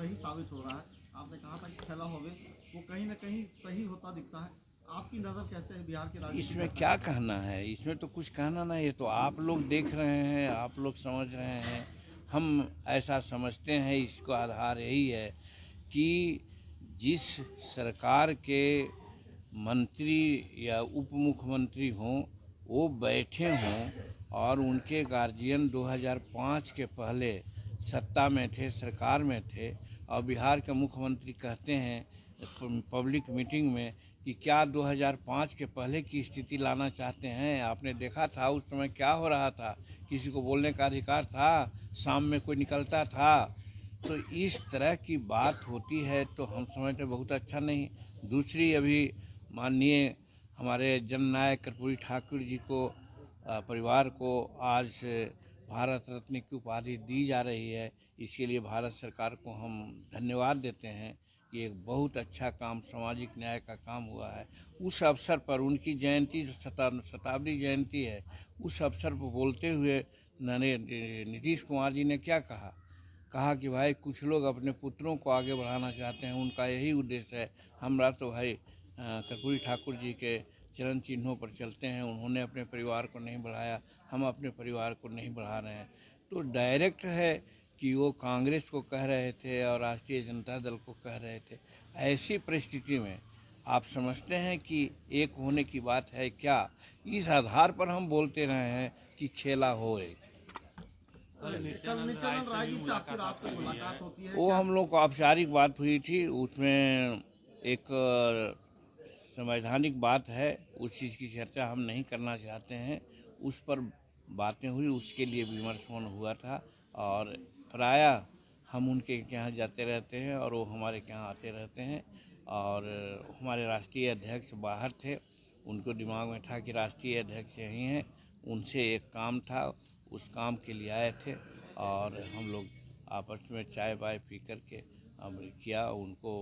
सही साबित हो रहा है। आपने कहा था कि फैला हुआ वो कहीं ना कहीं सही होता दिखता है। आपकी नज़र कैसे है बिहार के राजनीति? इसमें क्या कहना है, इसमें तो कुछ कहना नहीं है। तो आप लोग देख रहे हैं, आप लोग समझ रहे हैं, हम ऐसा समझते हैं। इसको आधार यही है कि जिस सरकार के मंत्री या उप मुख्यमंत्री हों वो बैठे हों और उनके गार्जियन 2005 के पहले सत्ता में थे, सरकार में थे, और बिहार के मुख्यमंत्री कहते हैं पब्लिक मीटिंग में कि क्या 2005 के पहले की स्थिति लाना चाहते हैं। आपने देखा था उस समय क्या हो रहा था, किसी को बोलने का अधिकार था, शाम में कोई निकलता था। तो इस तरह की बात होती है तो हम समझते बहुत अच्छा नहीं। दूसरी, अभी माननीय हमारे जननायक कर्पूरी ठाकुर जी को परिवार को आज भारत रत्न की उपाधि दी जा रही है। इसके लिए भारत सरकार को हम धन्यवाद देते हैं कि एक बहुत अच्छा काम, सामाजिक न्याय का काम हुआ है। उस अवसर पर उनकी जयंती, शताब्दी जयंती है, उस अवसर पर बोलते हुए नीतीश कुमार जी ने क्या कहा कि भाई कुछ लोग अपने पुत्रों को आगे बढ़ाना चाहते हैं, उनका यही उद्देश्य है। हमरा तो भाई कर्पूरी ठाकुर जी के चरण चिन्हों पर चलते हैं, उन्होंने अपने परिवार को नहीं बढ़ाया, हम अपने परिवार को नहीं बढ़ा रहे हैं। तो डायरेक्ट है कि वो कांग्रेस को कह रहे थे और राष्ट्रीय जनता दल को कह रहे थे। ऐसी परिस्थिति में आप समझते हैं कि एक होने की बात है क्या? इस आधार पर हम बोलते रहे हैं कि खेला होए। नित्यानंद राय जी से आपकी रात को मुलाकात होती है? वो हम लोग को औपचारिक बात हुई थी, उसमें एक संवैधानिक बात है, उस चीज़ की चर्चा हम नहीं करना चाहते हैं। उस पर बातें हुई, उसके लिए विमर्श हुआ था। और प्रायः हम उनके यहाँ जाते रहते हैं और वो हमारे यहाँ आते रहते हैं। और हमारे राष्ट्रीय अध्यक्ष बाहर थे, उनको दिमाग में था कि राष्ट्रीय अध्यक्ष यहीं हैं, उनसे एक काम था, उस काम के लिए आए थे। और हम लोग आपस में चाय वाय पी करके हमने किया। उनको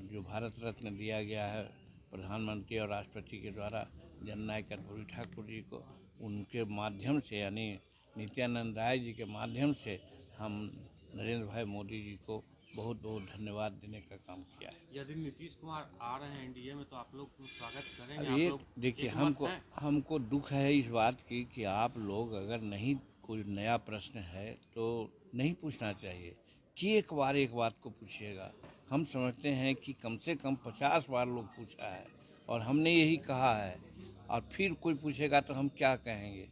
जो भारत रत्न दिया गया है प्रधानमंत्री और राष्ट्रपति के द्वारा जननायक कर्पूरी ठाकुर जी को, उनके माध्यम से यानी नित्यानंद राय जी के माध्यम से हम नरेंद्र भाई मोदी जी को बहुत बहुत धन्यवाद देने का काम किया है। यदि नीतीश कुमार आ रहे हैं एनडीए में तो आप लोग स्वागत करेंगे? अब एक देखिए, हमको दुख है इस बात की कि आप लोग अगर नहीं, कोई नया प्रश्न है तो नहीं पूछना चाहिए कि एक बात को पूछिएगा। हम समझते हैं कि कम से कम 50 बार लोग पूछा है और हमने यही कहा है, और फिर कोई पूछेगा तो हम क्या कहेंगे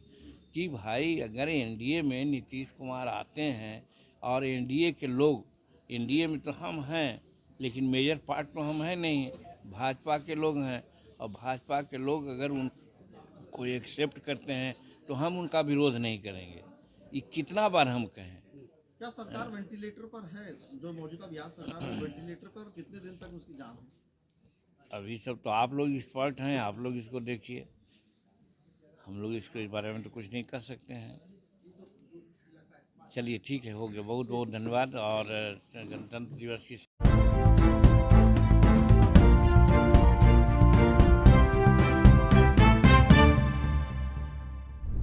कि भाई अगर एनडीए में नीतीश कुमार आते हैं और एनडीए के लोग, एनडीए में तो हम हैं लेकिन मेजर पार्ट तो हम हैं नहीं, भाजपा के लोग हैं, और भाजपा के लोग अगर उनको एक्सेप्ट करते हैं तो हम उनका विरोध नहीं करेंगे। ये कितना बार हम कहें? क्या सरकार वेंटिलेटर पर है? जो मौजूदा बिहार सरकार है वेंटिलेटर पर, कितने दिन तक उसकी जान है? अभी सब तो आप लोग एक्सपर्ट हैं, आप लोग इसको देखिए। हम लोग इसको इस बारे में तो कुछ नहीं कर सकते हैं। चलिए ठीक है, हो गया। बहुत बहुत धन्यवाद। और गणतंत्र दिवस की